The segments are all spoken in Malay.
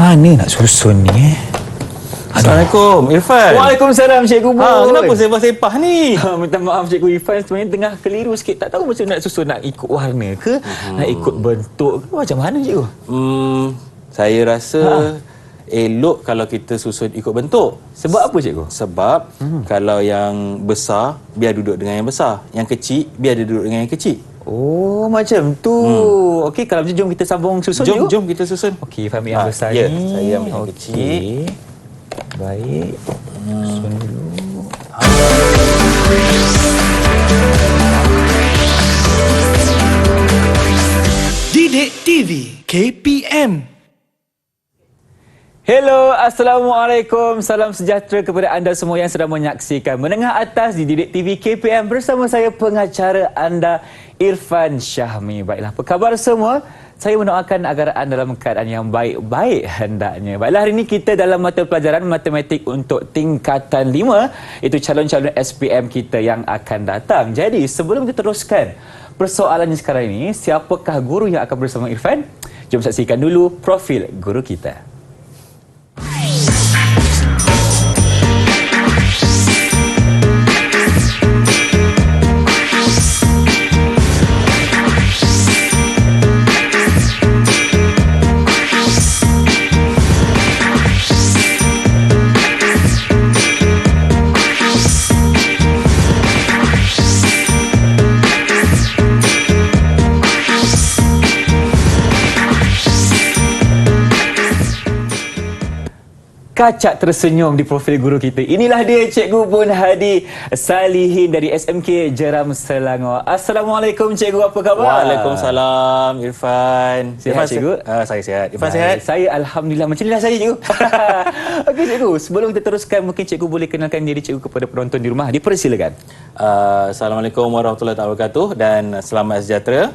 mana nak susun ni Assalamualaikum, Irfan. Waalaikumsalam, Cikgu Bun. Kenapa sepah-sepah ni? Minta maaf, Cikgu Irfan. Sebenarnya tengah keliru sikit. Tak tahu macam nak susun, nak ikut warna ke? Nak ikut bentuk ke? Macam mana, Cikgu? Saya rasa elok kalau kita susun ikut bentuk. Sebab apa, Cikgu? Sebab kalau yang besar, biar duduk dengan yang besar. Yang kecil, biar dia duduk dengan yang kecil. Oh, macam tu. Okey, kalau macam jom kita sambung susun, Cikgu. Jom kita susun. Okey, Irfan ambil yang besar ya, ni. saya ambil yang kecil. Baik. Susun dulu. Didik TV KPM. Hello, Assalamualaikum. Salam sejahtera kepada anda semua yang sedang menyaksikan Menengah Atas di Didik TV KPM bersama saya pengacara anda Irfan Syahmi. Baiklah, apa khabar semua? Saya mendoakan agar anda dalam keadaan yang baik-baik hendaknya. Baiklah, hari ini kita dalam mata pelajaran matematik untuk tingkatan 5. Itu calon-calon SPM kita yang akan datang. Jadi, sebelum kita teruskan persoalannya sekarang ini, siapakah guru yang akan bersama Irfan? Jom saksikan dulu profil guru kita. Kacak tersenyum di profil guru kita. Inilah dia, Cikgu Bun Hadi Salihin dari SMK Jeram Selangor. Assalamualaikum, Cikgu. Apa khabar? Waalaikumsalam, Irfan. Sihat, Cikgu? Saya sihat. Irfan sihat? Saya Alhamdulillah. Macam inilah saya, Cikgu. Okey, Cikgu. Sebelum kita teruskan, mungkin Cikgu boleh kenalkan diri Cikgu kepada penonton di rumah. Dipersilakan. Assalamualaikum warahmatullahi wabarakatuh dan selamat sejahtera.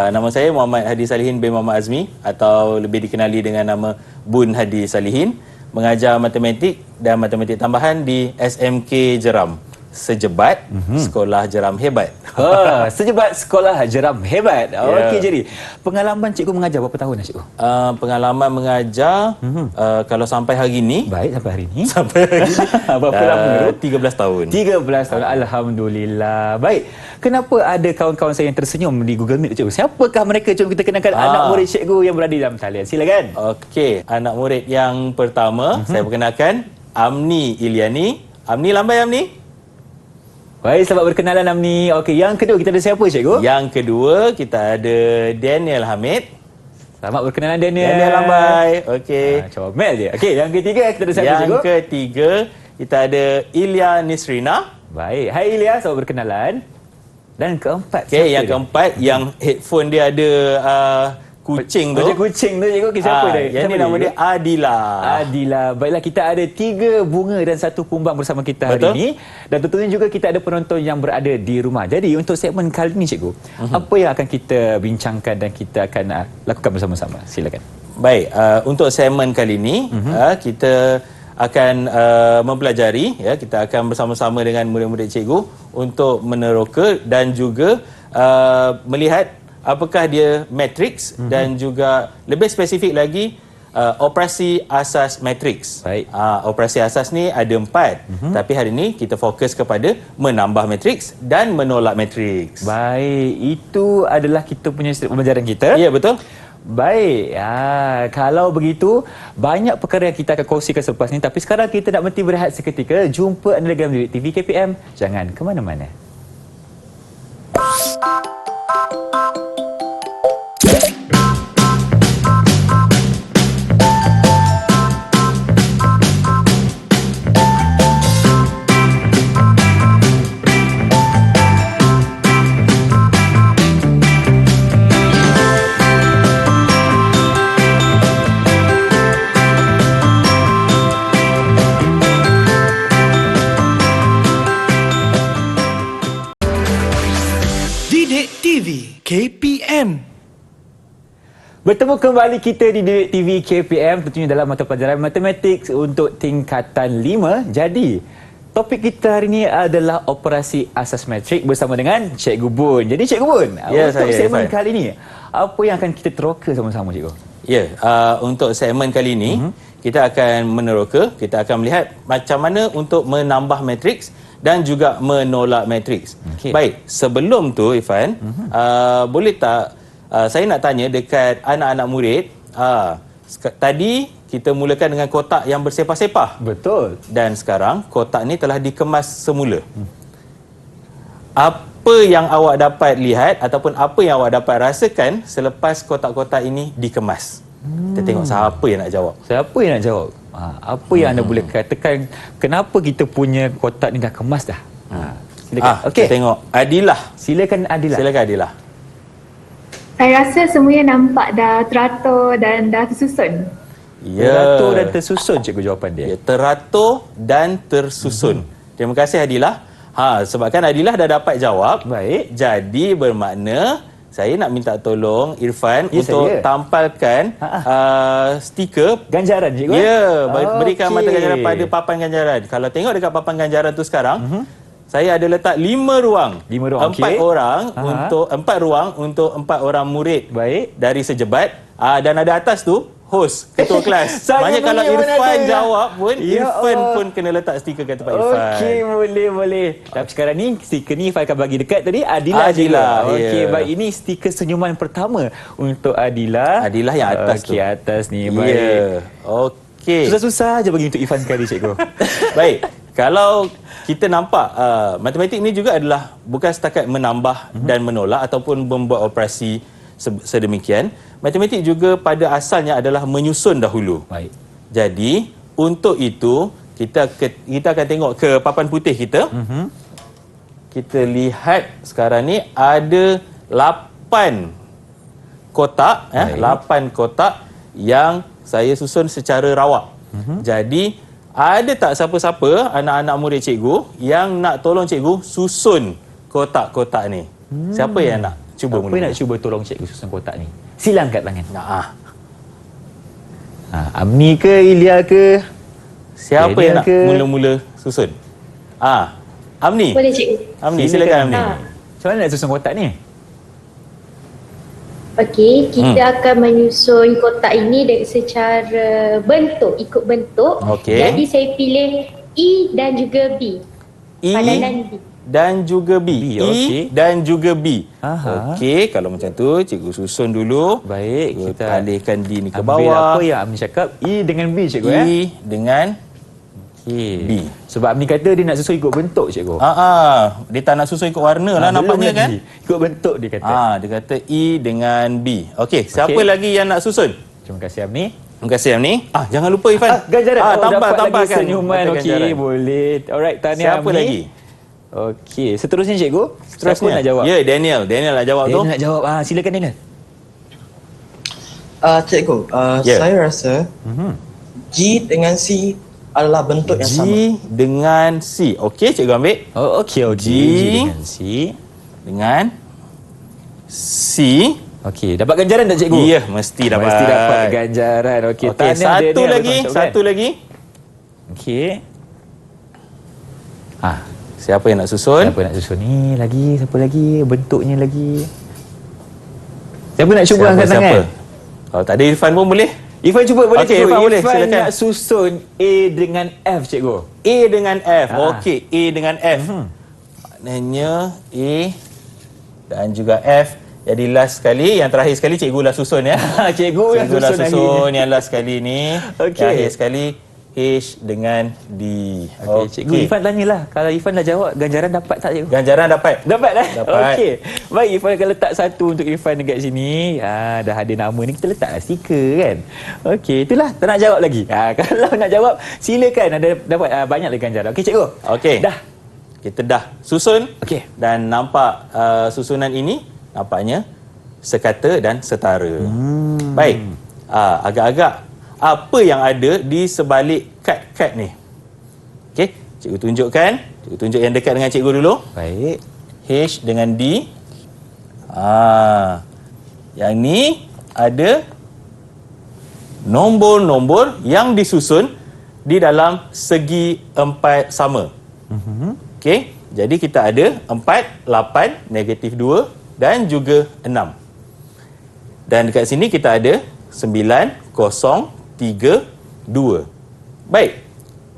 Nama saya Muhammad Hadi Salihin bin Muhammad Azmi atau lebih dikenali dengan nama Bun Hadi Salihin. Mengajar matematik dan matematik tambahan di SMK Jeram. Sejebat Sekolah Jeram Hebat. Sejebat Sekolah Jeram Hebat. Okey, jadi pengalaman Cikgu mengajar berapa tahun dah, Cikgu? Pengalaman mengajar kalau sampai hari ini. Baik, sampai hari ini. Sampai hari ini. Berapa lama? 13 tahun. 13 tahun. Alhamdulillah. Baik. Kenapa ada kawan-kawan saya yang tersenyum di Google Meet, Cikgu? Siapakah mereka? Jom kita kenalkan anak murid Cikgu yang berada dalam talian. Silakan. Okey, anak murid yang pertama saya perkenalkan Amni Iliani. Amni, lambai Amni. Baik, selamat berkenalan Amni. Okey, yang kedua kita ada siapa, Cikgu? Yang kedua kita ada Daniel Hamid. Selamat berkenalan Daniel. Daniel lambai. Okey. Comel je. Okey, yang ketiga kita ada siapa, Cikgu? Yang ketiga kita ada Ilya Nisrina. Baik. Hai Ilya, selamat berkenalan. Dan keempat. Okey, yang keempat yang headphone dia ada kucing tu. Macam kucing tu, Cikgu. Siapa dia? Yang ni nama dia Adila. Adila. Baiklah, kita ada 3 bunga dan 1 kumbang bersama kita hari Betul. ini. Dan tentunya juga kita ada penonton yang berada di rumah. Jadi untuk segmen kali ini, Cikgu, apa yang akan kita bincangkan dan kita akan lakukan bersama-sama? Silakan. Baik, untuk segmen kali ini kita akan mempelajari, ya, kita akan bersama-sama dengan murid-murid cikgu untuk meneroka dan juga melihat apakah dia matriks dan juga lebih spesifik lagi operasi asas matriks. Baik. Operasi asas ni ada 4, tapi hari ini kita fokus kepada menambah matriks dan menolak matriks. Baik, itu adalah kita punya pembelajaran kita. Ya, betul. Baik, kalau begitu banyak perkara yang kita akan kongsikan selepas ini. Tapi sekarang kita nak berhenti berehat seketika. Jumpa anda dalam Didik TV KPM. Jangan ke mana-mana. Didik TV KPM. Bertemu kembali kita di Didik TV KPM, tentunya dalam mata pelajaran matematik untuk tingkatan 5. Jadi, topik kita hari ini adalah operasi asas matrik bersama dengan Cikgu Bun. Jadi Cikgu Bun, Ya, untuk saya, segmen Irfan. kali ini, apa yang akan kita teroka sama-sama, Cikgu? Ya, untuk segmen kali ini kita akan meneroka, kita akan melihat macam mana untuk menambah matriks dan juga menolak matriks. Okey. Baik, sebelum tu Irfan, boleh tak saya nak tanya dekat anak-anak murid, tadi kita mulakan dengan kotak yang bersepah-sepah Betul. dan sekarang kotak ni telah dikemas semula. Apa yang awak dapat lihat ataupun apa yang awak dapat rasakan selepas kotak-kotak ini dikemas? Kita tengok siapa yang nak jawab. Siapa yang nak jawab? Apa yang anda boleh katakan kenapa kita punya kotak ni dah kemas dah? Silakan. Kita tengok Adilah. Silakan Adilah. Silakan Adilah. Saya rasa semuanya nampak dah teratur dan dah tersusun. Teratur dan tersusun cikgu jawapan dia. Ya, teratur dan tersusun. Terima kasih Adilah. Sebabkan Adilah dah dapat jawab. Baik. Jadi bermakna saya nak minta tolong Irfan Ya, untuk saya. tampalkan stiker. Ganjaran cikgu. Ya, berikan Okey. mata ganjaran pada papan ganjaran. Kalau tengok dekat papan ganjaran tu sekarang, saya ada letak 5 ruang. 5 ruang, 4 okey. orang untuk 4 ruang untuk 4 orang murid. Baik. Dari sejebat, dan ada atas tu host, ketua kelas. Saya Maknanya kalau punya mana Irfan ada. jawab pun, Ya Irfan Allah. pun kena letak stiker kat tempat Irfan. Okey, boleh. Tapi sekarang ni stiker ni Ifan akan bagi dekat tadi Adilah. Adilah, Okey, ya. baik, ini stiker senyuman pertama untuk Adilah. Adilah yang atas tu. Okey, atas ni. Ya. Baik. Okey. Susah-susah je bagi untuk Ifan sekali cikgu. Baik, kalau kita nampak matematik ni juga adalah bukan setakat menambah dan menolak ataupun membuat operasi sedemikian. Matematik juga pada asalnya adalah menyusun dahulu. Baik. Jadi, untuk itu kita akan tengok ke papan putih kita. Kita lihat sekarang ni ada 8 kotak, 8 kotak yang saya susun secara rawak. Jadi, ada tak siapa-siapa anak-anak murid cikgu yang nak tolong cikgu susun kotak-kotak ni? Siapa yang nak cuba Siapa mula? yang nak cuba tolong cikgu susun kotak ni? Sila angkat tangan. Amni ke, Ilya ke? Siapa Daniel yang nak ke? mula-mula susun? Amni. Boleh cikgu? Amni, silakan Amni. Macam mana nak susun kotak ni? Okey, kita akan menyusun kotak ini secara bentuk, ikut bentuk. Okey. Jadi saya pilih E dan juga B. E Padanan B. dan juga B. B, okey. Dan juga B. Aha. Okey, kalau macam tu cikgu susun dulu. Baik, Kita kita alihkan D ni ke ambil bawah. apa yang Amni cakap? E dengan B cikgu E dengan Okey. B. Sebab Amni kata dia nak susun ikut bentuk cikgu. Dia tak nak susun ikut warna lah Belum nampaknya kan? lagi. Ikut bentuk dia kata. Dia kata E dengan B. Okey, siapa Okey. lagi yang nak susun? Terima kasih Amni. Terima kasih Amni. Jangan lupa Irfan. Ganjaran. Tambahkan dapat lagi senyuman. mata Okey, ganjaran. boleh. Alright, tahniah Siapa Amni. lagi? Okey, seterusnya cikgu. Seterusnya Siapa nak jawab? Ya, Daniel nak jawab tu. Daniel nak jawab. Silakan Daniel. Cikgu, Ya. saya rasa G dengan C adalah bentuk yang sama. G dengan C. Okey, cikgu ambil. Oh, okey. G. Dengan C. Dengan C. Okey, dapat ganjaran tak cikgu? Ya, mesti dapat. Mesti dapat ganjaran. Okey, Okey, satu lagi, satu lagi. Okey. Siapa yang nak susun? Siapa nak susun ni lagi? Siapa lagi? Bentuknya lagi. Siapa nak cuba angkat tangan? Kalau tak ada Irfan pun boleh. Irfan cuba boleh Okey, cikgu. Irfan boleh, Irfan silakan. nak susun A dengan F cikgu. A dengan F. Okey, A dengan F. Mhm. Maknanya A dan juga F. Jadi last sekali, yang terakhir sekali cikgu lah susun ya. Cikgu yang Cikgu lah susun hari susun ni. yang last sekali ni. Okey. Yang akhir sekali H dengan D. Okey, cikgu Irfan tanyalah. Kalau Irfan dah jawab, ganjaran dapat tak cikgu? Ganjaran dapat. Dapat dah? Dapat. Okey. Baik, Irfan akan letak satu untuk Irfan dekat sini. Dah ada nama ni, kita letaklah stiker kan. Okey, itulah. Tak nak jawab lagi. Kalau nak jawab, silakan. Ada dapat banyak lagi ganjaran. Okey, cikgu? Okey. Dah. Kita dah susun. Okey. Dan nampak susunan ini nampaknya sekata dan setara. Baik. Agak-agak apa yang ada di sebalik kad-kad ni? Okey, cikgu tunjukkan. Cikgu tunjuk yang dekat dengan cikgu dulu. Baik. H dengan D. Yang ni ada nombor-nombor yang disusun di dalam segi 4 sama. Okey, jadi kita ada 4, 8, -2 dan juga 6. Dan dekat sini kita ada 9,032. Baik.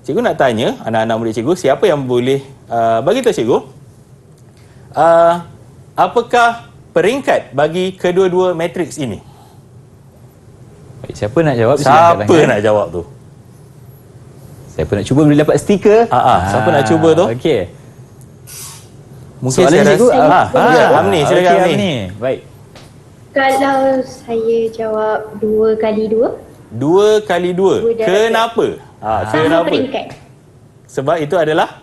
Cikgu nak tanya anak-anak murid cikgu, siapa yang boleh bagi tahu cikgu apakah peringkat bagi kedua-dua matriks ini? Baik, siapa nak jawab? Siapa nak jawab tu? Siapa nak cuba boleh dapat stiker? Siapa nak cuba tu? Okey. Mungkin Soalan saya cikgu, rasa Amni, silakan Okey, Amni. Baik. Kalau saya jawab 2 kali 2, 2 kali 2. Dua darab. Kenapa? sama Kenapa? peringkat. Sebab itu adalah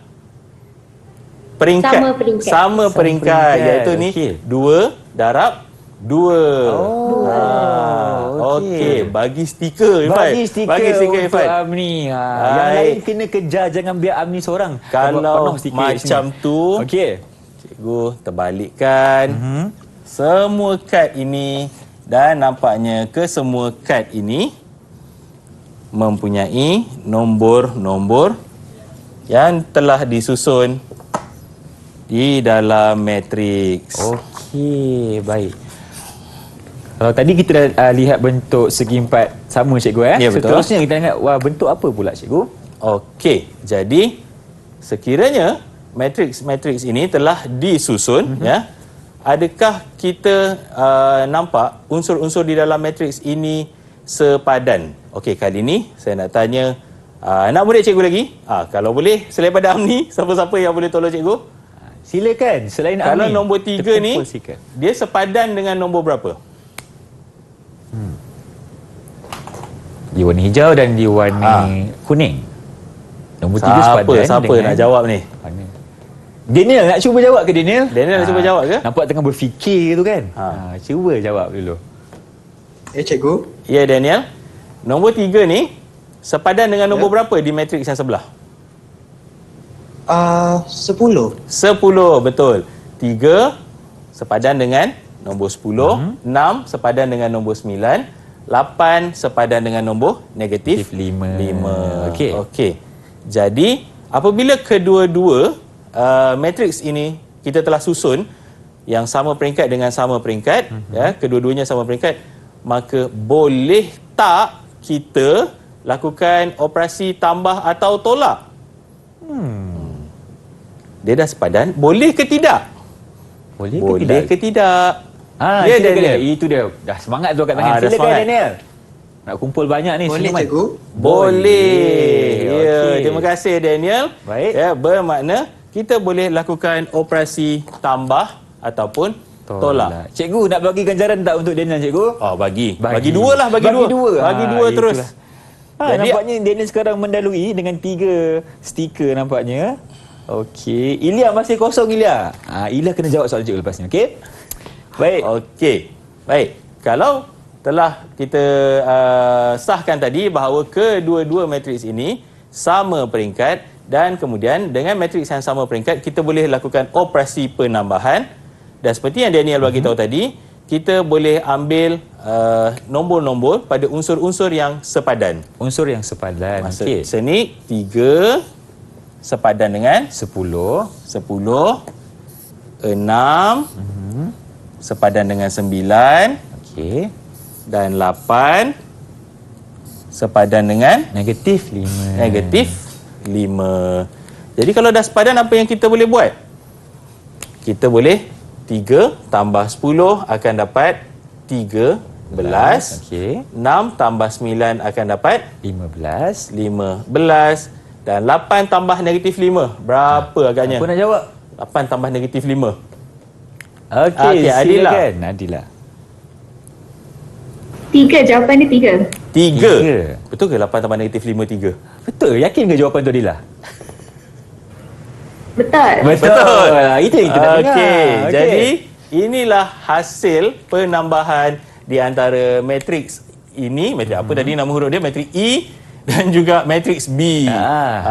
peringkat. Sama peringkat. Sama peringkat. Iaitu ni Okey. 2 darab 2. Okey, bagi stiker Irfan. Bagi stiker, Bagi stiker untuk Irfan. Amni. Yang Baik. lain kena kejar, jangan biar Amni seorang. Kalau Penuh stiker macam sini. tu, Okey. cikgu terbalikkan semua kad ini dan nampaknya kesemua kad ini mempunyai nombor-nombor yang telah disusun di dalam matriks. Okey, baik. Kalau tadi kita dah lihat bentuk segi empat sama cikgu Ya, betul. Seterusnya kita ingat bentuk apa pula cikgu? Okey, jadi sekiranya matriks-matriks ini telah disusun, ya, adakah kita nampak unsur-unsur di dalam matriks ini sepadan? Okey, kali ini saya nak tanya anak murid cikgu lagi. Kalau boleh, selain pada Amni, siapa-siapa yang boleh tolong cikgu? Silakan, selain Kalau Amni. nombor 3 ni, terkumpul sikit. dia sepadan dengan nombor berapa? Dia warna hijau dan dia warna kuning. Nombor 3 sepadan Siapa dengan nak jawab ni? warna. Daniel nak cuba jawab ke Daniel? Daniel nak cuba jawab ke? Nampak tengah berfikir tu kan? Cuba jawab dulu. Cikgu. Ya, Daniel. Nombor 3 ni sepadan dengan nombor berapa di matriks yang sebelah? 10. 10, betul. 3 sepadan dengan nombor 10, 6 sepadan dengan nombor 9, 8 sepadan dengan nombor negatif 5. 5. Okey. Okey. Jadi, apabila kedua-dua matriks ini kita telah susun yang sama peringkat dengan sama peringkat, ya, kedua-duanya sama peringkat, maka boleh tak kita lakukan operasi tambah atau tolak? Dia dah sepadan, boleh ke tidak? Boleh ke Boleh tidak? ke tidak? Ya, Daniel. Daniel. Itu dia. Dah semangat tu kat tangan. Dah Silakan semangat. Daniel. Nak kumpul banyak ni Boleh, senyuman. cikgu? Boleh. Ya, Okey. terima kasih Daniel. Baik. Ya, bermakna kita boleh lakukan operasi tambah ataupun tolak. Cikgu nak bagi ganjaran tak untuk Daniel cikgu? Oh, bagi. Bagi. Bagi dua lah, bagi dua. Bagi dua terus. itulah. Jadi- Nampaknya Daniel sekarang mendalui dengan 3 stiker nampaknya. Okey. Ilya masih kosong Ilya. Ilya kena jawab soalan cikgu lepas ni, okey? Baik. Okey. Baik. Kalau telah kita sahkan tadi bahawa kedua-dua matriks ini sama peringkat dan kemudian dengan matriks yang sama peringkat kita boleh lakukan operasi penambahan dan seperti yang Daniel bagi tahu tadi, kita boleh ambil nombor-nombor pada unsur-unsur yang sepadan. Unsur yang sepadan. Maksud Okey. sini 3 sepadan dengan 10. 10, 6 sepadan dengan 9 Okey. dan 8 sepadan dengan Negatif 5. negatif 5. Jadi kalau dah sepadan, apa yang kita boleh buat? Kita boleh 3 tambah 10 akan dapat 13. Okey. 6 tambah 9 akan dapat 15. 15. Dan 8 tambah negatif 5. Berapa agaknya? Apa nak jawab? 8 tambah negatif 5. Okey, Okey, Adila. silakan Adila. 3, jawapan dia 3. 3. Betul ke 8 tambah negatif 5, 3? Betul? Yakin ke jawapan tu Adila? Betul. Betul. Itu yang kita nak dengar. Okey, jadi inilah hasil penambahan di antara matriks ini. Matriks apa tadi nama huruf dia? Matriks E dan juga matriks B.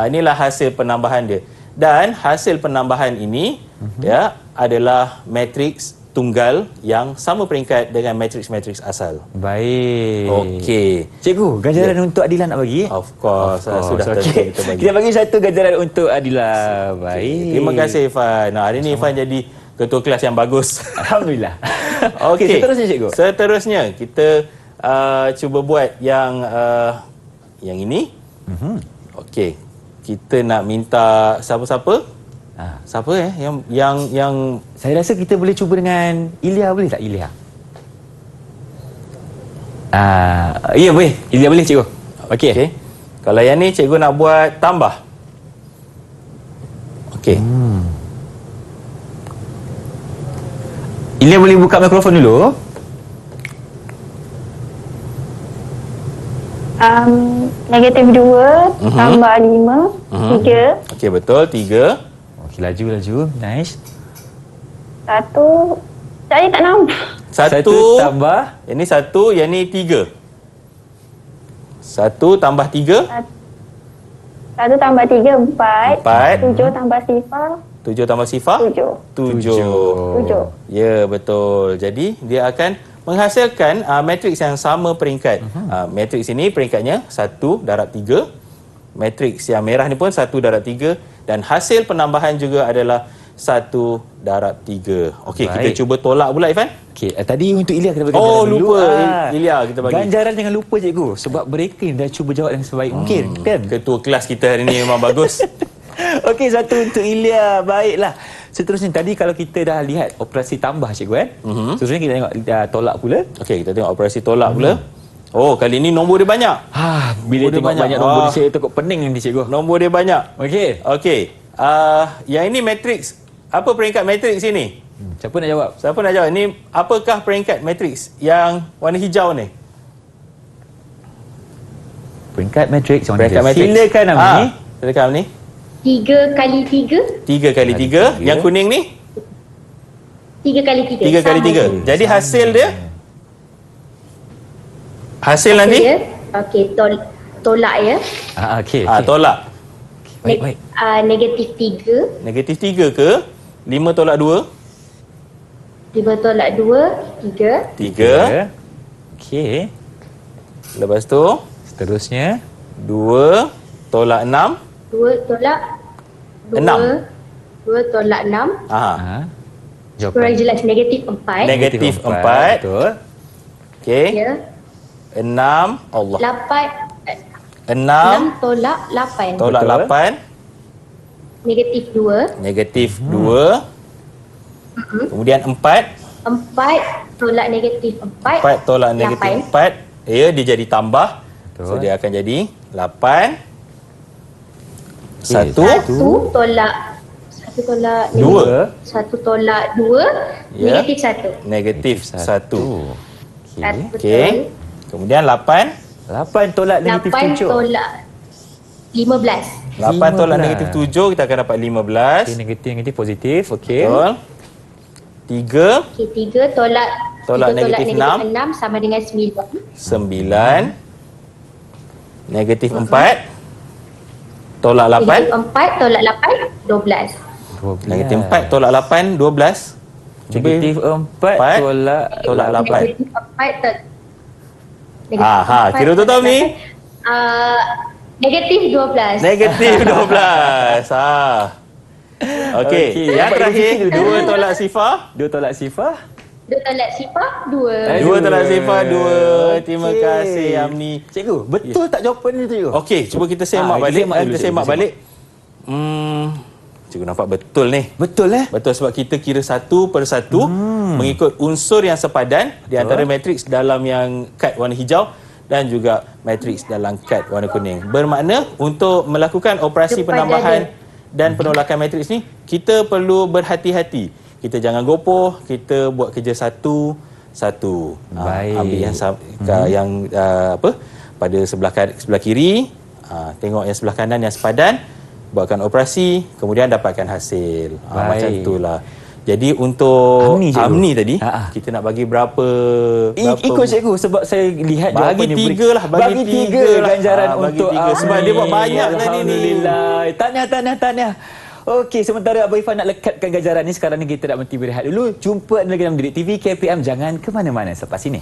Inilah hasil penambahan dia. Dan hasil penambahan ini ya adalah matriks tunggal yang sama peringkat dengan matriks-matriks asal. Baik. Okey. Cikgu, ganjaran untuk Adila nak bagi? Of course, sudah tentu Okey. kita bagi. Kita bagi satu ganjaran untuk Adila. Baik. Terima kasih Irfan. Hari ini Irfan jadi ketua kelas yang bagus. Alhamdulillah. Okey. Seterusnya cikgu. Seterusnya kita cuba buat yang ini. Okey. Kita nak minta siapa-siapa? Siapa yang Saya rasa kita boleh cuba dengan Ilya, boleh tak Ilya? Ya boleh. Ilya boleh cikgu. Okey. Okey. Kalau yang ni cikgu nak buat tambah. Okey. Ilya boleh buka mikrofon dulu. Negatif 2 tambah 5 3 Okey, betul. 3. Okey, laju. Nice. 1. Saya tak nampak. 1 tambah. Yang ni 1, yang ni 3. 1 tambah 3. 1 tambah 3 4. 4. 7 tambah sifar 7 tambah sifar? 7. 7. Ya, betul. Jadi, dia akan menghasilkan matriks yang sama peringkat. Matriks ini peringkatnya 1 darab 3. Matriks yang merah ni pun 1 darab 3. Dan hasil penambahan juga adalah 1 darab 3. Okey, kita Baik. cuba tolak pula, Ifan. Okey, tadi untuk Ilya kita bagi Oh, ganjaran dulu. lupa. Ilya kita bagi. Ganjaran jangan lupa cikgu, sebab mereka dah cuba jawab yang sebaik mungkin, kan? Ketua kelas kita hari ni memang bagus. Okey, 1 untuk Ilya. Baiklah. Seterusnya tadi kalau kita dah lihat operasi tambah cikgu kan? Seterusnya kita tengok tolak pula. Okey, kita tengok operasi tolak pula. Oh, kali ni nombor dia banyak. Bila Nombor dia tengok banyak. banyak nombor saya takut pening nanti cikgu. Nombor dia banyak. Okey. Okey. Yang ini matriks. Apa peringkat matriks ini? Siapa nak jawab? Siapa nak jawab? Ini apakah peringkat matriks yang warna hijau ni? Peringkat matriks yang Peringkat mana? matriks. Silakan Amni. Silakan Amni. 3 kali 3. 3 kali 3. Yang kuning ni? 3 kali 3. 3 kali 3. Jadi hasil dia? Hasil nanti? Okey, tolak ya. Okey. Tolak. Baik. Negatif 3. Negatif 3 ke? 5 tolak 2? 5 tolak 2, 3. 3. Okey. Lepas tu? Seterusnya 2 tolak 6. 2 tolak 2. 2 tolak 6. Kurang jelas. Negatif 4. Negatif 4. Betul. Okey. Ya. 6. Allah. 8. 6 tolak 8. tolak Betul. 8. Negatif 2. Negatif 2. Kemudian 4. 4 tolak negatif 4. 4 tolak negatif 4. Ya, dia jadi tambah. Betul. So, dia akan jadi 8. 1. 1 tolak 1 tolak 2. 1 tolak 2. Ya. Negatif 1. Negatif 1. Okey. Okey. Kemudian 8. 8 tolak negatif 8 7. tolak 15. 8 tolak 15. negatif 7, kita akan dapat 15. Okey, negatif positif. Okey. Betul. 3. Okey, 3 tolak Tolak 3 negatif 6 sama dengan 9. 9. Negatif 4. Tolak 8. Negatif 4 tolak 8, 12. 12. Negatif 4 tolak 8, 12. Negatif 4 tolak 8. Negatif 4 tolak Kira betul ni? Negatif 12. Negatif 12. Okey. Okey, Yang dapat terakhir, rezeki dulu. 2 tolak sifar. 2 tolak sifar. 2 tolak sifar, 2. 2 tolak sifar, 2. Terima Okey. kasih, Amni. Cikgu, betul tak jawapan ni cikgu? Okey, cuba kita semak kita balik. semak dulu, Kita cikgu, semak semak. balik. Cikgu nampak betul ni. Betul Betul, sebab kita kira satu per satu mengikut unsur yang sepadan di antara matriks dalam yang kad warna hijau dan juga matriks dalam kad warna kuning. Bermakna untuk melakukan operasi Kepada penambahan dan penolakan matriks ni, kita perlu berhati-hati. Kita jangan gopoh, kita buat kerja satu-satu. Baik. Ambil yang apa pada sebelah kiri, tengok yang sebelah kanan yang sepadan, buatkan operasi, kemudian dapatkan hasil. Macam itulah. Jadi untuk Amni tadi, kita nak bagi berapa ikut cikgu sebab saya lihat bagi jawapannya 3 lah, bagi 3 ganjaran bagi untuk 3 sebab dia buat banyak tadi ni. Alhamdulillah. Tahniah. Okey, sementara Abang Irfan nak lekatkan ganjaran ni, sekarang ni kita nak berhenti berehat dulu. Jumpa lagi dalam Didik TV KPM. Jangan ke mana-mana selepas ini.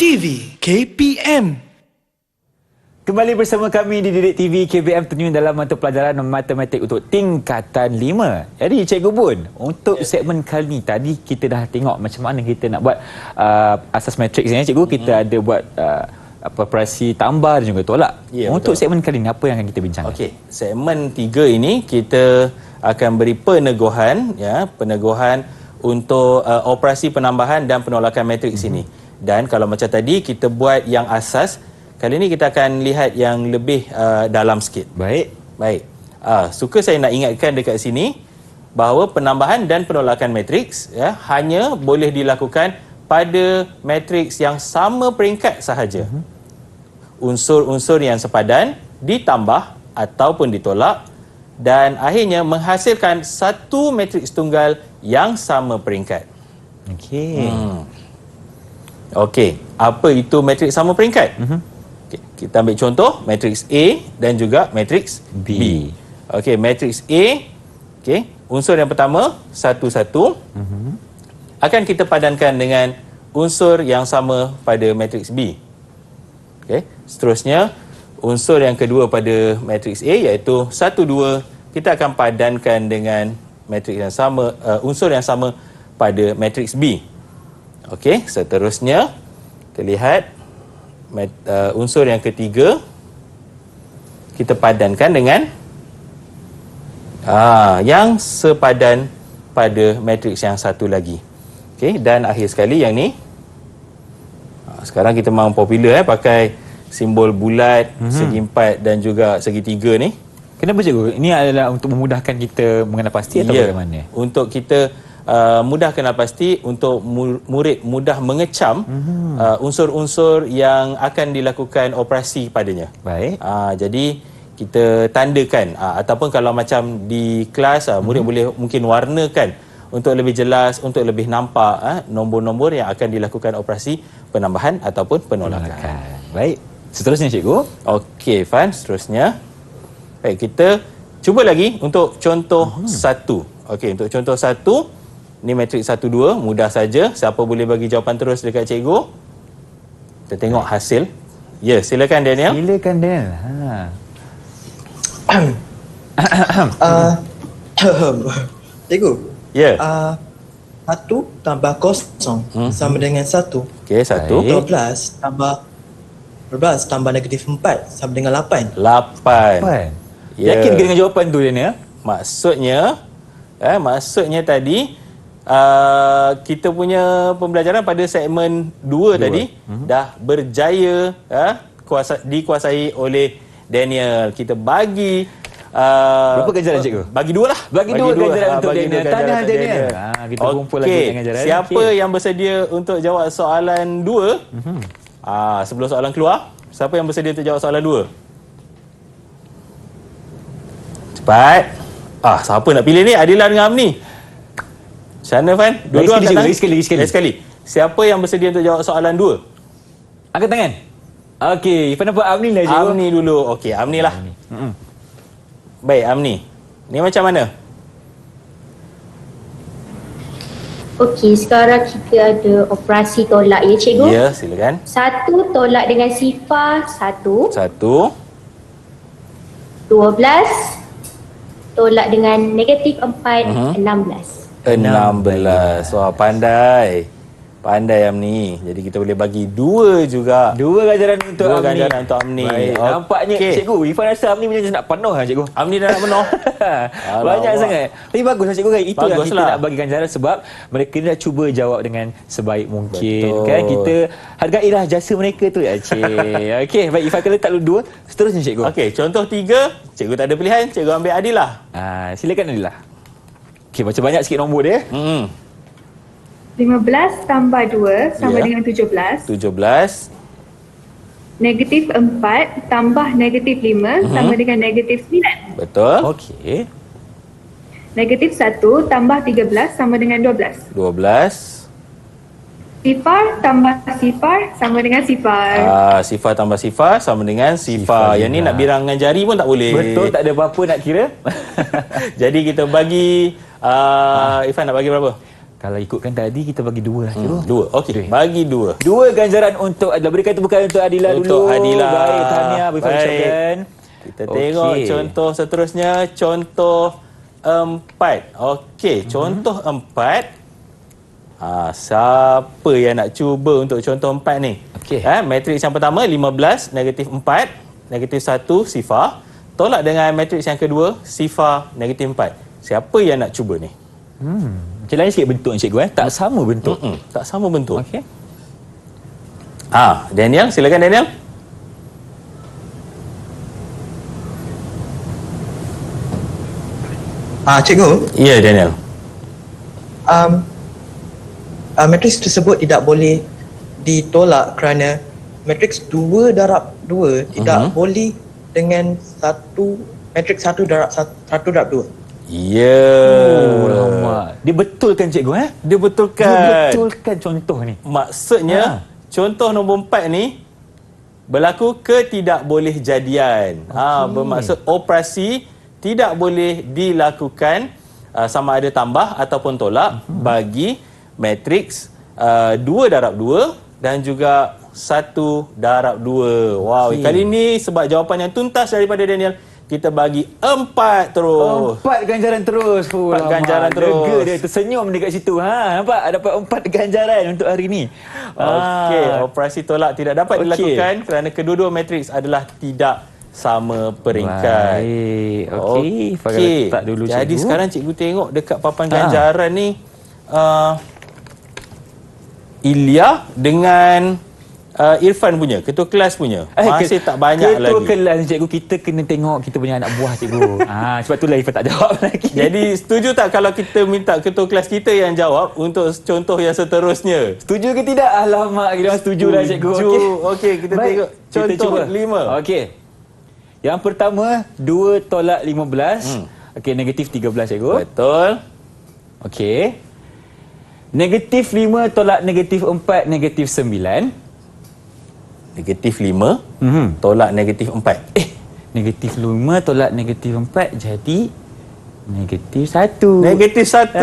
TV KPM. Kembali bersama kami di Didik TV KPM terjun dalam mata pelajaran matematik untuk tingkatan 5. Jadi Cikgu Bun, untuk segmen kali ni tadi kita dah tengok macam mana kita nak buat asas matriks ni Cikgu. Kita ada buat operasi tambah dan juga tolak. Ya, untuk betul. segmen kali ni apa yang akan kita bincangkan? Okey, segmen 3 ini kita akan beri peneguhan untuk operasi penambahan dan penolakan matriks ini. Dan kalau macam tadi kita buat yang asas, kali ini kita akan lihat yang lebih dalam sikit. Baik. Suka saya nak ingatkan dekat sini bahawa penambahan dan penolakan matriks hanya boleh dilakukan pada matriks yang sama peringkat sahaja. Unsur-unsur yang sepadan ditambah ataupun ditolak dan akhirnya menghasilkan satu matriks tunggal yang sama peringkat. Okey. Okey, apa itu matriks sama peringkat? Okay, kita ambil contoh matriks A dan juga matriks B. Okey, matriks A, okey, unsur yang pertama 1 1 akan kita padankan dengan unsur yang sama pada matriks B. Okey, seterusnya unsur yang kedua pada matriks A iaitu 1 2 kita akan padankan dengan matriks yang sama, unsur yang sama pada matriks B. Okey, seterusnya kita lihat unsur yang ketiga kita padankan dengan yang sepadan pada matriks yang satu lagi. Okey, dan akhir sekali yang ni sekarang kita memang popular pakai simbol bulat, segi empat dan juga segi tiga ni. Kenapa Cikgu? Ini adalah untuk memudahkan kita mengenal pasti atau bagaimana? Untuk kita mudah kenal pasti, untuk murid mudah mengecam unsur-unsur yang akan dilakukan operasi padanya. Baik. Jadi kita tandakan ataupun kalau macam di kelas murid boleh mungkin warnakan untuk lebih jelas, untuk lebih nampak nombor-nombor yang akan dilakukan operasi penambahan ataupun penolakan. Baik. Seterusnya Cikgu. Okey, Fan, seterusnya. Baik, kita cuba lagi untuk contoh 1. Okey, untuk contoh 1, ni matriks 1 2, mudah saja. Siapa boleh bagi jawapan terus dekat cikgu? Kita tengok hasil. Ya, silakan Daniel. Silakan Daniel. Cikgu. Ya. 1 tambah kosong sama dengan 1. Okey, 1. 12 tambah negatif 4 sama dengan 8. 8. Ya. Yakin ke dengan jawapan tu Daniel? Maksudnya tadi kita punya pembelajaran pada segmen 2 tadi dah berjaya dikuasai oleh Daniel. Kita bagi berapa ganjaran Cikgu? Bagi 2 lah. Bagi dua ganjaran untuk bagi Daniel. dua ganjaran Tahniah untuk Daniel. Kita kumpul lagi dengan ganjaran. Siapa yang bersedia untuk jawab soalan 2? Sebelum soalan keluar, siapa yang bersedia untuk jawab soalan 2? Cepat. Siapa nak pilih ni? Adilah dengan Amni. Macam mana, Fan? Dua-dua angkat tangan. Lagi sekali. Siapa yang bersedia untuk jawab soalan 2? Angkat tangan. Okey, Ifan nampak Amni lah Cikgu. Amni dulu. Okey, Amni lah. Baik, Amni. Ni macam mana? Okey, sekarang kita ada operasi tolak ya Cikgu. Ya, silakan. 1 tolak dengan sifar 1. 1. 12 tolak dengan negatif 4, 16. 16. Wah, pandai. Pandai Amni. Jadi kita boleh bagi 2 juga. 2 ganjaran untuk Amni. 2 ganjaran untuk Amni. Baik. Okey. Nampaknya Cikgu, Ifan rasa Amni punya nak penuh lah Cikgu. Amni dah nak penuh. Banyak sangat. Tapi baguslah Cikgu kan. Itu yang kita Baguslah. nak bagi ganjaran sebab mereka dah cuba jawab dengan sebaik mungkin. Betul. Kan kita hargailah jasa mereka tu ya Cik. Okey, baik Ifan kena letak dulu 2. Seterusnya Cikgu. Okey, contoh 3. Cikgu tak ada pilihan. Cikgu ambil Adilah. Silakan Adilah. Okey, macam banyak sikit nombor dia. 15 tambah 2 sama Ya. dengan 17. 17. Negatif 4 tambah negatif 5 sama dengan negatif 9. Betul. Okey. Negatif 1 tambah 13 sama dengan 12. 12. Sifar tambah sifar sama dengan sifar. Sifar tambah sifar sama dengan Sifar sifar. Yang ni juga. nak birang dengan jari pun tak boleh. Betul, tak ada apa-apa nak kira. Jadi kita bagi Ifan nak bagi berapa? Kalau ikutkan tadi kita bagi 2 lah cikgu. 2. Okey, bagi 2. 2 ganjaran untuk Adila. Berikan tepukan untuk Adila dulu. Untuk Adila. Baik, tahniah bagi Baik. ucapkan. Kita tengok contoh seterusnya, contoh 4. Okey, contoh 4. Siapa yang nak cuba untuk contoh 4 ni? Okey. Matriks yang pertama 15, negatif 4, negatif 1, sifar. Tolak dengan matriks yang kedua, sifar, negatif 4. Siapa yang nak cuba ni? Macam lain sikit bentuk cikgu tak sama bentuk. Tak sama bentuk. Okey. Daniel, silakan Daniel. Cikgu, Ya, Daniel. matriks tersebut tidak boleh ditolak kerana matriks 2 darab 2 tidak boleh dengan matriks 1 darab 2. Ya. Lama. Dia betulkan cikgu Dia betulkan. Dia betulkan contoh ni. Maksudnya contoh nombor 4 ni berlaku ketidakbolehjadian. Bermaksud operasi tidak boleh dilakukan sama ada tambah ataupun tolak bagi matriks 2 darab 2 dan juga 1 darab 2. Wow, kali ni sebab jawapan yang tuntas daripada Daniel, kita bagi 4 terus. 4 ganjaran terus. 4 ganjaran terus. Lega dia tersenyum dekat situ. Nampak? Dapat 4 ganjaran untuk hari ni. Okey, operasi tolak tidak dapat dilakukan kerana kedua-dua matriks adalah tidak sama peringkat. Baik. Okey. Farah letak dulu cikgu. Jadi sekarang cikgu tengok dekat papan ganjaran ni Ilya dengan Irfan punya, ketua kelas punya. Masih tak banyak lagi. Ketua kelas cikgu, kita kena tengok kita punya anak buah cikgu. Sebab itulah Irfan tak jawab lagi. Jadi setuju tak kalau kita minta ketua kelas kita yang jawab untuk contoh yang seterusnya? Setuju ke tidak? Alamak, kita setuju lah cikgu. Okey, kita tengok contoh 5. Okey. Yang pertama 2 tolak 15. Okey, negatif 13 cikgu. Betul. Okey. Negatif 5 tolak negatif 4, negatif 9. Negatif 5 tolak negatif 4. Negatif 5 tolak negatif 4 jadi negatif 1. Negatif 1.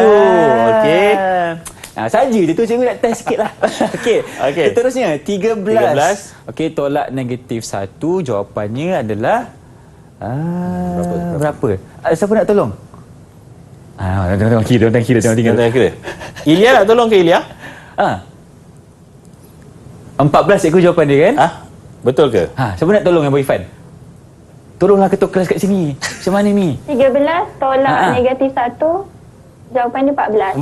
Okey. Saja dia tu cikgu nak test sikit lah. Okey. Seterusnya 13. Okey, tolak negatif 1. Jawapannya adalah berapa? Siapa nak tolong? Tengok kira. Ilya nak tolong ke Ilya? 14 cikgu jawapan dia kan? Betul ke? Siapa nak tolong yang Irfan? Tolonglah ketua kelas kat sini. Macam mana ni? 13 tolak negatif 1. Jawapan dia 14.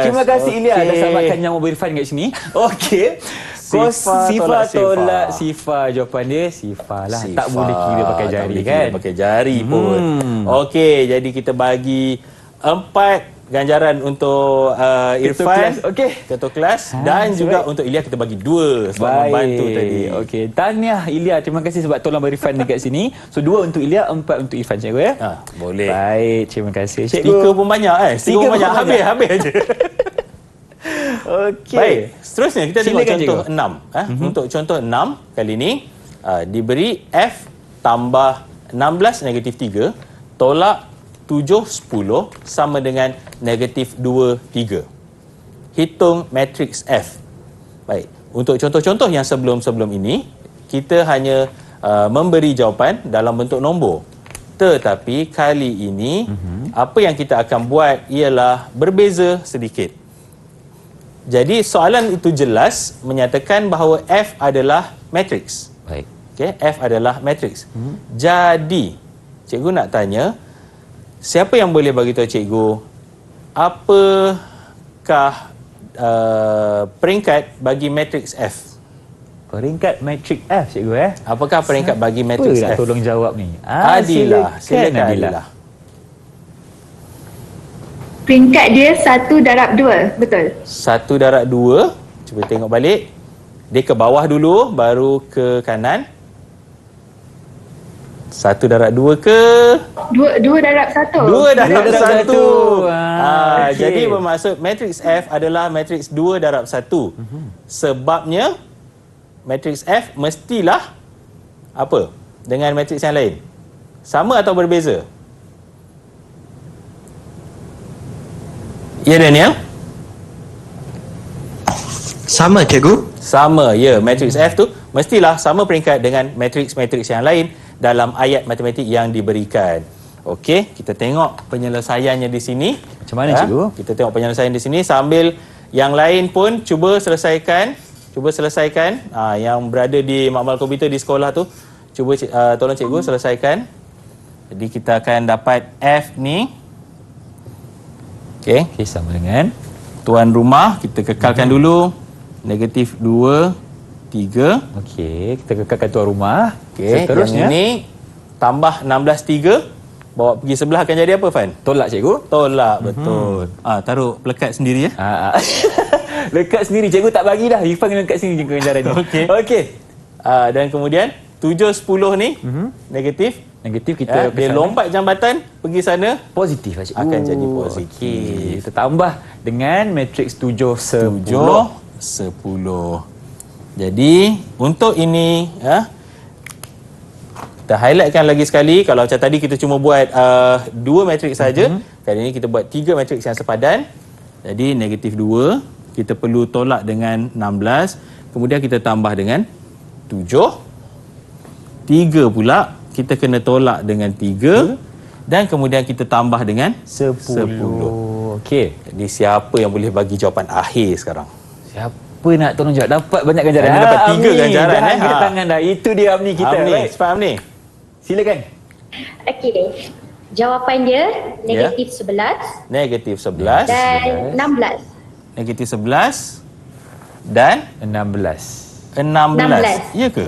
Terima kasih Ilya dah selamatkan nyawa Irfan kat sini. Okey. Sifar tolak sifar. Jawapan dia sifar lah. Tak boleh kira pakai jari kan? Pakai jari pun. Okey, jadi kita bagi 4 ganjaran untuk Irfan, ketua kelas, dan juga untuk Ilya kita bagi 2 sebab membantu tadi. Okey, tahniah Ilya, terima kasih sebab tolong Irfan dekat sini. So 2 untuk Ilya, 4 untuk Irfan cikgu ya. Boleh. Baik, terima kasih cikgu. Stiker pun banyak Stiker pun banyak. Habis aje. Okey. Baik, seterusnya kita tengok Silakan, contoh 6. Untuk contoh 6 kali ini diberi F tambah 16 negatif 3 tolak 7, 10 sama dengan negatif 2, 3. Hitung matriks F. Baik, untuk contoh-contoh yang sebelum-sebelum ini, kita hanya memberi jawapan dalam bentuk nombor. Tetapi kali ini, apa yang kita akan buat ialah berbeza sedikit. Jadi soalan itu jelas menyatakan bahawa F adalah matriks. Baik. Okay, F adalah matriks. Jadi, cikgu nak tanya, siapa yang boleh bagi tahu cikgu apakah peringkat bagi matriks F? Peringkat matriks F cikgu Apakah peringkat bagi matriks F? Tolong jawab ni. Adila, silakan Adila. Peringkat dia 1 darab 2, betul? 1 darab 2. Cuba tengok balik. Dia ke bawah dulu, baru ke kanan. 1 darab 2 ke? 2 darab 1. 2 darab 1. Okay. Jadi bermaksud matriks F adalah matriks 2 darab 1. Sebabnya matriks F mestilah apa? Dengan matriks yang lain. Sama atau berbeza? Ya Daniel? Sama cikgu. Sama, ya. Matriks F tu mestilah sama peringkat dengan matriks-matriks yang lain dalam ayat matematik yang diberikan. Okey, kita tengok penyelesaiannya di sini. Macam mana, cikgu? Kita tengok penyelesaian di sini sambil yang lain pun cuba selesaikan. Yang berada di makmal komputer di sekolah tu, cuba tolong cikgu selesaikan. Jadi kita akan dapat F ni. Okey, Okey, sama dengan tuan rumah kita kekalkan dulu. Negatif 2, 3. okey, kita kekalkan tuan rumah. Okey, Seterusnya yang ini tambah 16, 3. Bawa pergi sebelah akan jadi apa, Fan? tolak, cikgu. Tolak, betul. Taruh pelekat sendiri ya. Lekat sendiri, cikgu tak bagi dah. Irfan kena lekat sini ganjaran ni. Okey. Dan kemudian 7, 10 ni negatif. Negatif kita Dia lompat jambatan pergi sana. positif lah, cikgu. Akan jadi positif. Okey, kita tambah dengan matriks 7, 10. 10. Jadi untuk ini kita highlightkan lagi sekali. Kalau macam tadi kita cuma buat 2 matriks saja, kali ini kita buat 3 matriks yang sepadan. Jadi negatif 2 kita perlu tolak dengan 16, kemudian kita tambah dengan 7. 3 pula kita kena tolak dengan 3 dan kemudian kita tambah dengan 10. Okey. Jadi siapa yang boleh bagi jawapan akhir sekarang? Siapa nak tolong jawab? Dapat banyak ganjaran. Amni dapat 3 Amni, ganjaran. dah angkat tangan dah. Itu dia Amni kita. Amni, Baik. cepat Amni. Silakan. Okey. Jawapan dia negatif 11 Negatif 11. dan 16. Negatif 11 dan 16. 16. Ya ke?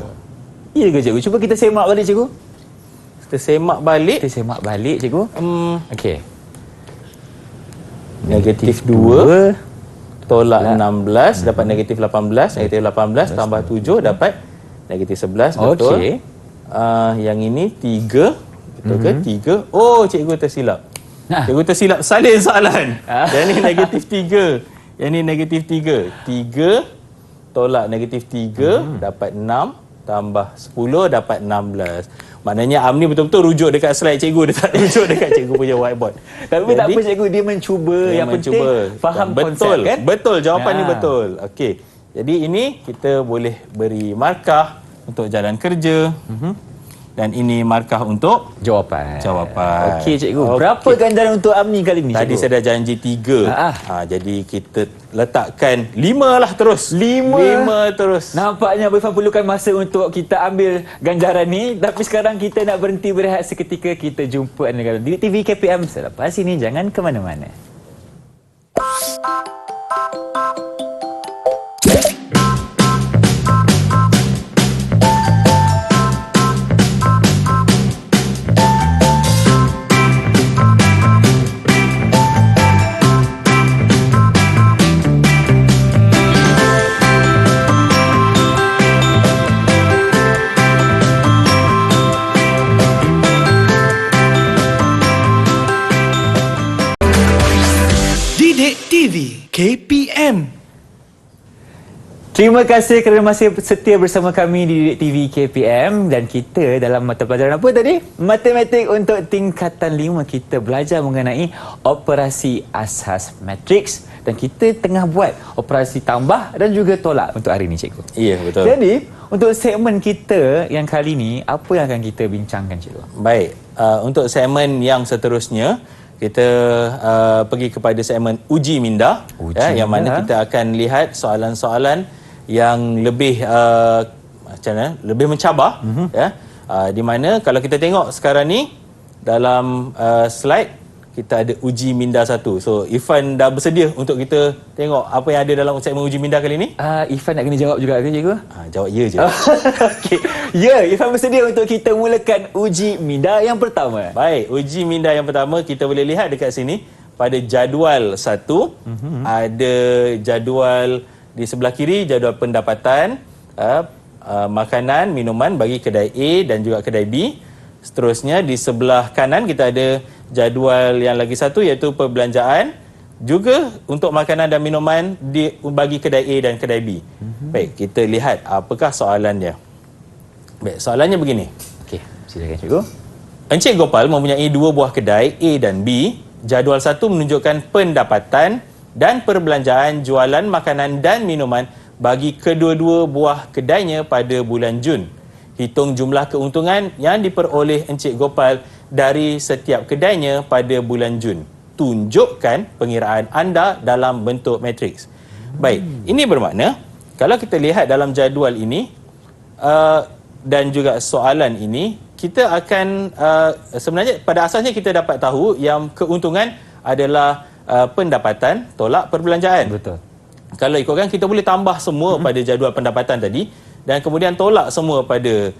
Ya ke, cikgu? Cuba kita semak balik, cikgu. Kita semak balik. Kita semak balik, cikgu. Okey. Negatif 2 tolak 16 dapat negatif 18. Negatif 18 tambah 7 dapat negatif 11. Betul. Okey. Yang ini 3. Betul ke? 3. Oh, cikgu tersilap. Cikgu tersilap salin soalan. Yang ni negatif 3. Yang ni negatif 3. 3 tolak negatif 3 dapat 6 tambah 10 dapat 16. Maknanya Amni betul-betul rujuk dekat slide cikgu, dia tak rujuk dekat cikgu punya whiteboard. Tapi tak apa, cikgu, dia mencuba. Yang penting faham betul, konsep kan? Betul, jawapan ni betul. Okey. Jadi ini kita boleh beri markah untuk jalan kerja. Dan ini markah untuk Jawapan. Okey, cikgu. Okey. Berapa ganjaran untuk Amni kali ni, Tadi cikgu? saya dah janji 3. Jadi kita letakkan 5 lah terus. 5 terus. Nampaknya Abang Irfan perlukan masa untuk kita ambil ganjaran ni. Tapi sekarang kita nak berhenti berehat seketika. Kita jumpa anda dalam Didik TV KPM selepas ini. Jangan ke mana-mana. Didik TV KPM. Terima kasih kerana masih setia bersama kami di Didik TV KPM. Dan kita dalam mata pelajaran apa tadi? Matematik untuk tingkatan 5. Kita belajar mengenai operasi asas matriks. Dan kita tengah buat operasi tambah dan juga tolak untuk hari ini, cikgu. Ya, betul. Jadi, untuk segmen kita yang kali ini, apa yang akan kita bincangkan, cikgu? Baik, untuk segmen yang seterusnya kita pergi kepada segmen uji minda, yang mana kita akan lihat soalan-soalan yang lebih macam mana, lebih mencabar, di mana kalau kita tengok sekarang ni dalam slide kita ada uji minda 1. So Irfan dah bersedia untuk kita tengok apa yang ada dalam segmen uji minda kali ni? Irfan nak kena jawab juga ke, cikgu? Jawab ya je. Okey. Ya, Irfan bersedia untuk kita mulakan uji minda yang pertama. Baik, uji minda yang pertama kita boleh lihat dekat sini pada jadual 1 ada jadual di sebelah kiri, jadual pendapatan makanan, minuman bagi kedai A dan juga kedai B. Seterusnya di sebelah kanan kita ada jadual yang lagi satu iaitu perbelanjaan juga untuk makanan dan minuman bagi kedai A dan kedai B. Baik, kita lihat apakah soalannya. Baik, soalannya begini. Okey, silakan, cikgu. Encik Gopal mempunyai 2 buah kedai A dan B. Jadual 1 menunjukkan pendapatan dan perbelanjaan jualan makanan dan minuman bagi kedua-dua buah kedainya pada bulan Jun. Hitung jumlah keuntungan yang diperoleh Encik Gopal dari setiap kedainya pada bulan Jun. Tunjukkan pengiraan anda dalam bentuk matriks. Baik, ini bermakna kalau kita lihat dalam jadual ini dan juga soalan ini, kita akan sebenarnya pada asasnya kita dapat tahu yang keuntungan adalah pendapatan tolak perbelanjaan. Betul. Kalau ikutkan kita boleh tambah semua pada jadual pendapatan tadi dan kemudian tolak semua pada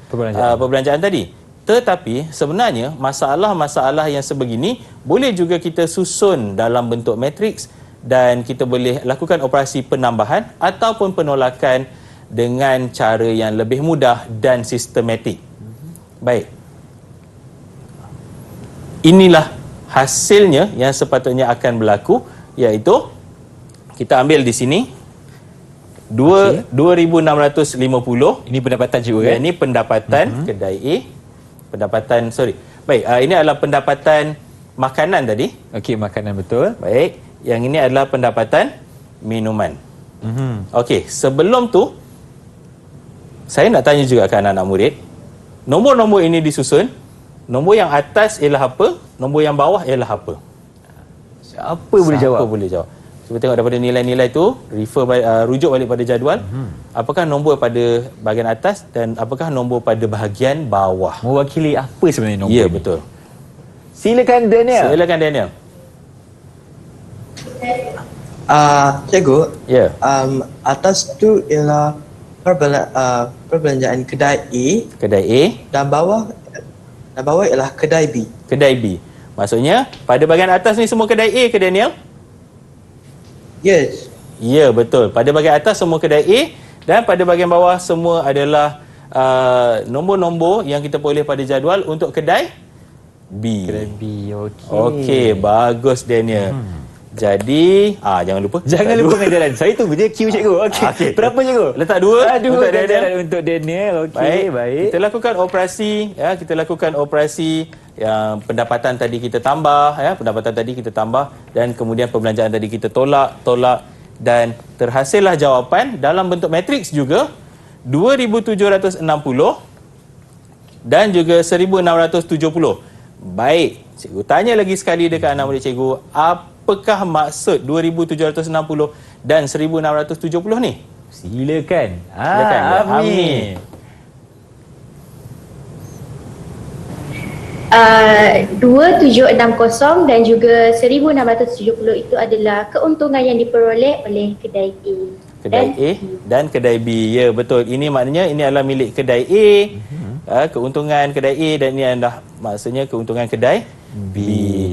perbelanjaan tadi. Tetapi sebenarnya masalah-masalah yang sebegini boleh juga kita susun dalam bentuk matriks dan kita boleh lakukan operasi penambahan ataupun penolakan dengan cara yang lebih mudah dan sistematik. Baik. Inilah hasilnya yang sepatutnya akan berlaku, iaitu kita ambil di sini 2,650. Ini pendapatan juga kan? Ini pendapatan kedai A. Baik, ini adalah pendapatan makanan tadi. Okey, makanan betul. Baik, yang ini adalah pendapatan minuman. Okey, sebelum tu saya nak tanya juga ke anak-anak murid. Nombor-nombor ini disusun. Nombor yang atas ialah apa? Nombor yang bawah ialah apa? Siapa boleh jawab? Siapa boleh jawab? Cuba tengok daripada nilai-nilai tu, rujuk balik pada jadual. Apakah nombor pada bahagian atas dan apakah nombor pada bahagian bawah? Mewakili apa sebenarnya nombor Ya, ni? betul. Silakan Daniel. Silakan Daniel. Cikgu, Ya. atas tu ialah perbelanjaan kedai A Kedai A, dan bawah ialah kedai B. kedai B. Maksudnya, pada bahagian atas ni semua kedai A ke Daniel? Yes. Ya, betul. Pada bahagian atas semua kedai A dan pada bahagian bawah semua adalah nombor-nombor yang kita peroleh pada jadual untuk kedai B. Kedai B, okey. Okey, bagus Daniel. Jadi, jangan lupa. Jangan lupa ganjaran. Saya tunggu je cue cikgu. Okey. Okey. Berapa cikgu? Letak 2 Aduh, untuk ganjaran Daniel. untuk Daniel. Okey, baik. Kita lakukan operasi, kita lakukan operasi yang pendapatan tadi kita tambah, pendapatan tadi kita tambah dan kemudian perbelanjaan tadi kita tolak dan terhasillah jawapan dalam bentuk matriks juga 2,760 dan juga 1,670. Baik, cikgu tanya lagi sekali dekat anak murid cikgu, apakah maksud 2,760 dan 1,670 ni? Silakan. Silakan, ya, Amni. 2760 dan juga 1670 itu adalah keuntungan yang diperoleh oleh kedai A. Kedai A dan kedai B. Ya, betul. Ini maknanya ini adalah milik kedai A, keuntungan kedai A dan ini adalah maksudnya keuntungan kedai B.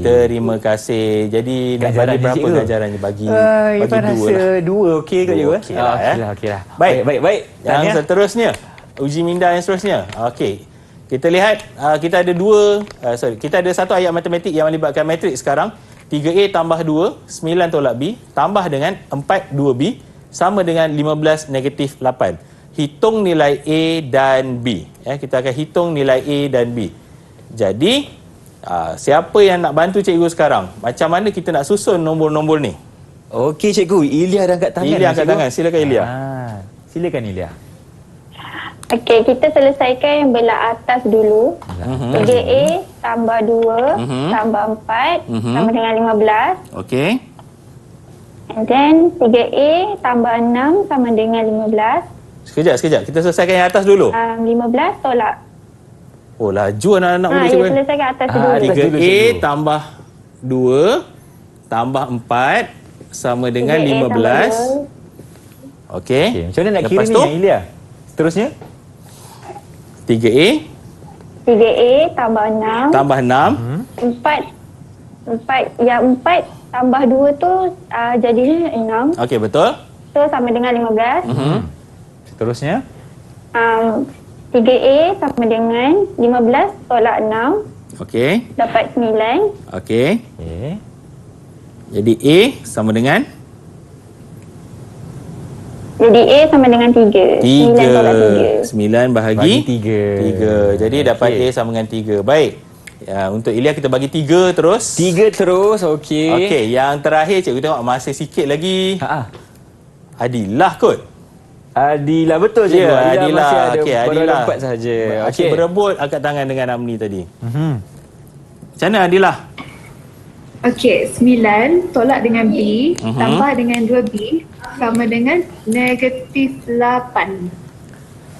Terima kasih. Jadi nak bagi berapa ganjaran ni? Bagi rasa 2 okey ke cikgu? Okey lah, Okey lah. Baik. Baik. Yang seterusnya, uji minda yang seterusnya. Okey. Kita lihat kita ada satu ayat matematik yang melibatkan matriks sekarang. 3A tambah 2, 9 tolak B, tambah dengan 4 2B sama dengan 15 negatif 8. Hitung nilai A dan B. Kita akan hitung nilai A dan B. Jadi, siapa yang nak bantu cikgu sekarang? Macam mana kita nak susun nombor-nombor ni? Okey cikgu, Ilya dah angkat tangan. Ilya angkat cikgu. tangan. Silakan Ilya. Silakan Ilya. Okey, kita selesaikan yang belah atas dulu. 3A tambah 2 tambah 4 sama dengan 15. Okey. And then 3A tambah 6 sama dengan 15. Sekejap. Kita selesaikan yang atas dulu. 15 tolak. Oh, laju anak-anak boleh Ya, cikgu. selesaikan atas dulu. 3A tambah 2 tambah 4 sama dengan 3A 15. tambah Okey. Okey, macam mana nak kira Lepas ni tu, Ilya? Seterusnya? 3A 3A tambah 6 tambah 6. 4 yang 4 tambah 2 tu jadinya 6. Okey, betul. So sama dengan 15. Seterusnya? 3A sama dengan 15 tolak 6 Okey. dapat 9. Okey. Okey. Jadi A sama dengan Jadi A sama dengan 3. 9 tolak 3. 9 bahagi Bagi 3. 3. Jadi dapat A sama dengan 3. Baik. Untuk Ilya kita bagi 3 terus. 3 terus, okey. Okey, yang terakhir cikgu tengok masih sikit lagi. Adilah kot. Adila, betul cikgu. Ya, Adila. masih ada Okey, baru Adila. ada 4 saja. Okey, berebut angkat tangan dengan Amni tadi. Macam mana Adila? Okey, 9 tolak dengan B tambah dengan 2B sama dengan negatif 8.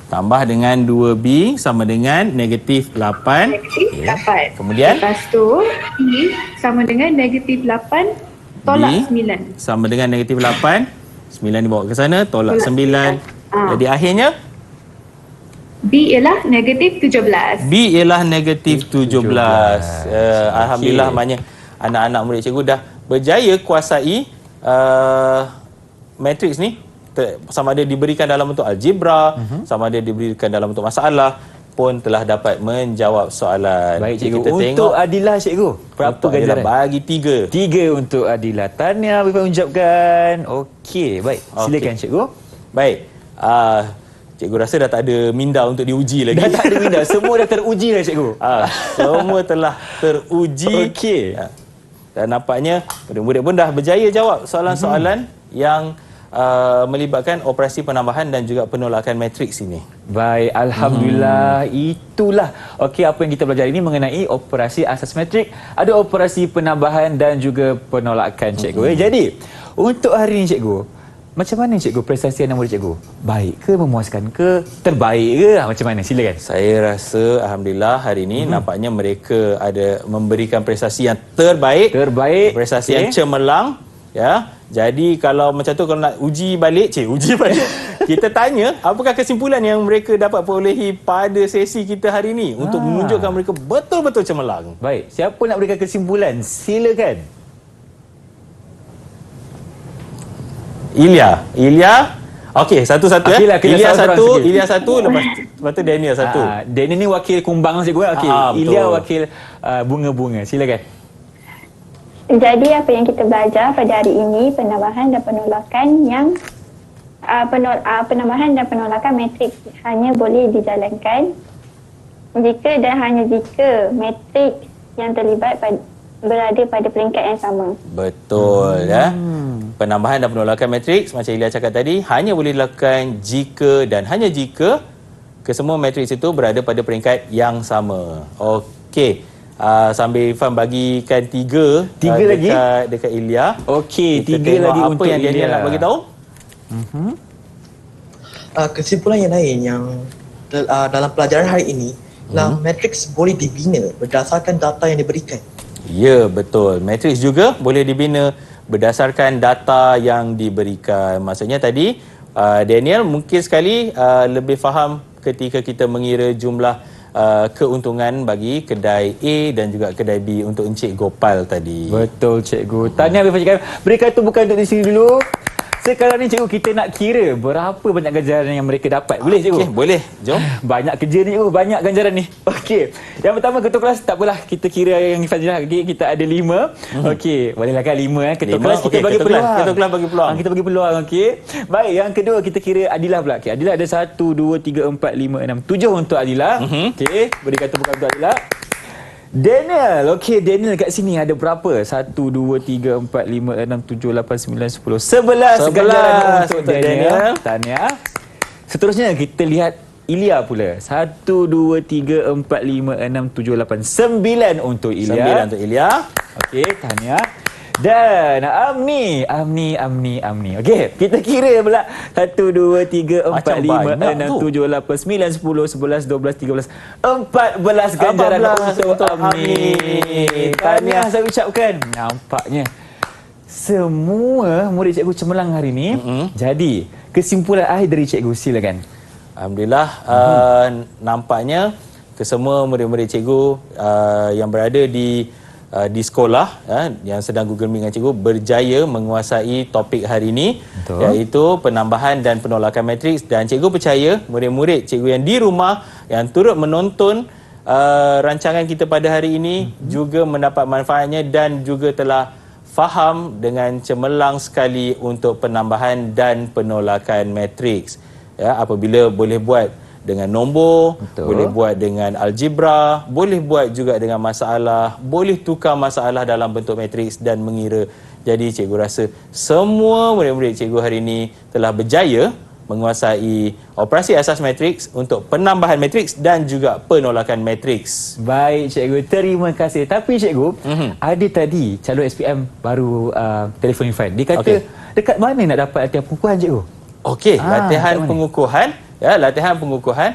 Tambah dengan 2B sama dengan negatif 8. Negatif 8. Kemudian? Lepas tu, B sama dengan negatif 8 tolak B 9. sama dengan negatif 8. 9 dibawa ke sana, tolak Tolak 9. Jadi akhirnya B ialah negatif 17. B ialah negatif 17. Alhamdulillah, maknanya anak-anak murid cikgu dah berjaya kuasai matriks ni. Sama ada diberikan dalam bentuk algebra, sama ada diberikan dalam bentuk masalah, pun telah dapat menjawab soalan. Baik cikgu. Kita Untuk tengok Adila cikgu, berapa untuk Adila ganjaran? bagi 3. 3 untuk Adila. Tahniah Bifan ucapkan. Okey, baik. Silakan cikgu. Baik. Cikgu rasa dah tak ada minda untuk diuji lagi. Dah tak ada minda. Semua dah teruji dah cikgu. Semua telah teruji. Okey. Dan nampaknya murid-murid pun dah berjaya jawab soalan-soalan yang melibatkan operasi penambahan dan juga penolakan matriks ini. Baik, alhamdulillah. Itulah okey apa yang kita belajar ini mengenai operasi asas matrik, ada operasi penambahan dan juga penolakan cikgu. Jadi, untuk hari ini cikgu, macam mana cikgu prestasi anak murid cikgu? Baik ke, memuaskan ke, terbaik ke? Macam mana? Silakan. Saya rasa alhamdulillah hari ini nampaknya mereka ada memberikan prestasi yang terbaik. Prestasi yang cemerlang, ya. Jadi kalau macam tu, kalau nak uji balik, kita tanya apakah kesimpulan yang mereka dapat perolehi pada sesi kita hari ini untuk menunjukkan mereka betul-betul cemerlang. Baik, siapa nak berikan kesimpulan? Silakan. Ilya. Okey, satu-satu ya. Ilya satu, lepas tu Daniel satu. Daniel ni wakil kumbang cikgu. Okey, Ilya wakil bunga-bunga. Silakan. Jadi apa yang kita belajar pada hari ini, penambahan dan penolakan yang penambahan dan penolakan matriks hanya boleh dijalankan jika dan hanya jika matriks yang terlibat berada pada peringkat yang sama. Betul ya. Penambahan dan penolakan matriks macam Ilya cakap tadi hanya boleh dilakukan jika dan hanya jika kesemua matriks itu berada pada peringkat yang sama. Okey. Sambil Irfan bagikan 3 lagi dekat Ilya. Okey, 3 lagi apa untuk yang Ilya. Daniel nak bagi tahu? Kesimpulan yang lain yang dalam pelajaran hari ini lah, matriks boleh dibina berdasarkan data yang diberikan. Ya, betul. Matriks juga boleh dibina berdasarkan data yang diberikan. Maksudnya tadi Daniel mungkin sekali lebih faham ketika kita mengira jumlah keuntungan bagi kedai A dan juga kedai B untuk Encik Gopal tadi. Betul cikgu. Tahniah Bifan cakap. Berikan tumpukan untuk di sini dulu. Sekarang ni cikgu, kita nak kira berapa banyak ganjaran yang mereka dapat. Boleh cikgu? Okey, boleh. Jom. Banyak kerja ni cikgu, banyak ganjaran ni. Okey. Yang pertama ketua kelas, tak apalah, kita kira yang Ifan jelas. Okey, kita ada 5. Okey, bolehlah kan 5 ketua kelas kita bagi peluang. Ketua kelas bagi peluang. Kita bagi peluang, okey. Baik, yang kedua kita kira Adila pula. Okey, Adila ada 1 2 3 4 5 6 7 untuk Adila. Okey, berikan tepukan untuk Adila. Daniel, okey, Daniel kat sini ada berapa? 1 2 3 4 5 6 7 8 9 10 11 ganjaran untuk Daniel. Tahniah. Seterusnya kita lihat Ilya pula. 1 2 3 4 5 6 7 8 9 untuk Ilya. 9 untuk Ilya. Okey, tahniah. Dan Amni. Okey, kita kira pula. 1 2 3 4 5 6 7 8 9 10 11 12 13 14 ganjaran untuk Amni. Tahniah saya ucapkan. Nampaknya semua murid cikgu cemerlang hari ini. Jadi, kesimpulan akhir dari cikgu, silakan. Alhamdulillah, nampaknya kesemua murid-murid cikgu yang berada di sekolah yang sedang Google Meet dengan cikgu berjaya menguasai topik hari ini. Betul. Iaitu penambahan dan penolakan matriks, dan cikgu percaya murid-murid cikgu yang di rumah yang turut menonton rancangan kita pada hari ini juga mendapat manfaatnya dan juga telah faham dengan cemerlang sekali untuk penambahan dan penolakan matriks. Ya, apabila boleh buat dengan nombor, boleh buat dengan algebra, boleh buat juga dengan masalah, boleh tukar masalah dalam bentuk matriks dan mengira. Jadi cikgu rasa semua murid-murid cikgu hari ini telah berjaya menguasai operasi asas matriks untuk penambahan matriks dan juga penolakan matriks. Baik cikgu, terima kasih. Tapi cikgu, ada tadi calon SPM baru telefon Irfan. Dia kata dekat mana nak dapat latihan pengukuhan cikgu? Okey, latihan kat mana? pengukuhan, latihan pengukuhan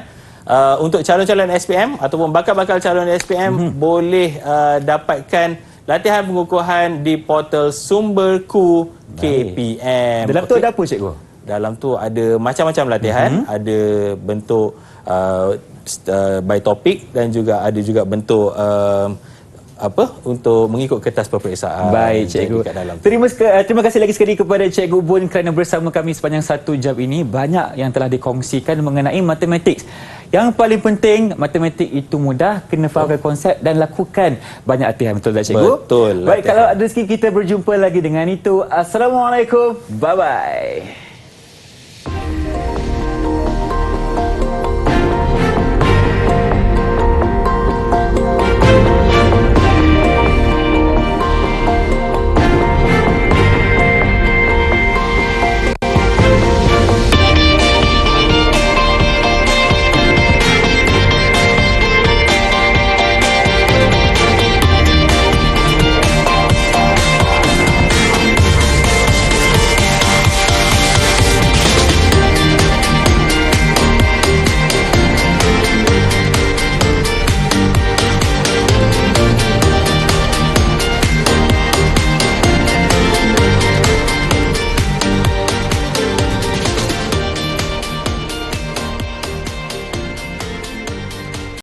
untuk calon-calon SPM ataupun bakal-bakal calon SPM boleh dapatkan latihan pengukuhan di portal Sumberku KPM. Dalam tu ada apa cikgu? Dalam tu ada macam-macam latihan, ada bentuk by topik dan juga ada juga bentuk untuk mengikut kertas peperiksaan. Baik cikgu. Kat dalam tu. Terima kasih lagi sekali kepada Cikgu Bun kerana bersama kami sepanjang 1 jam ini. Banyak yang telah dikongsikan mengenai matematik. Yang paling penting, matematik itu mudah, kena fahamkan konsep dan lakukan banyak latihan. Betul tak cikgu? Betul. Baik, kalau ada rezeki kita berjumpa lagi dengan itu. Assalamualaikum. Bye-bye.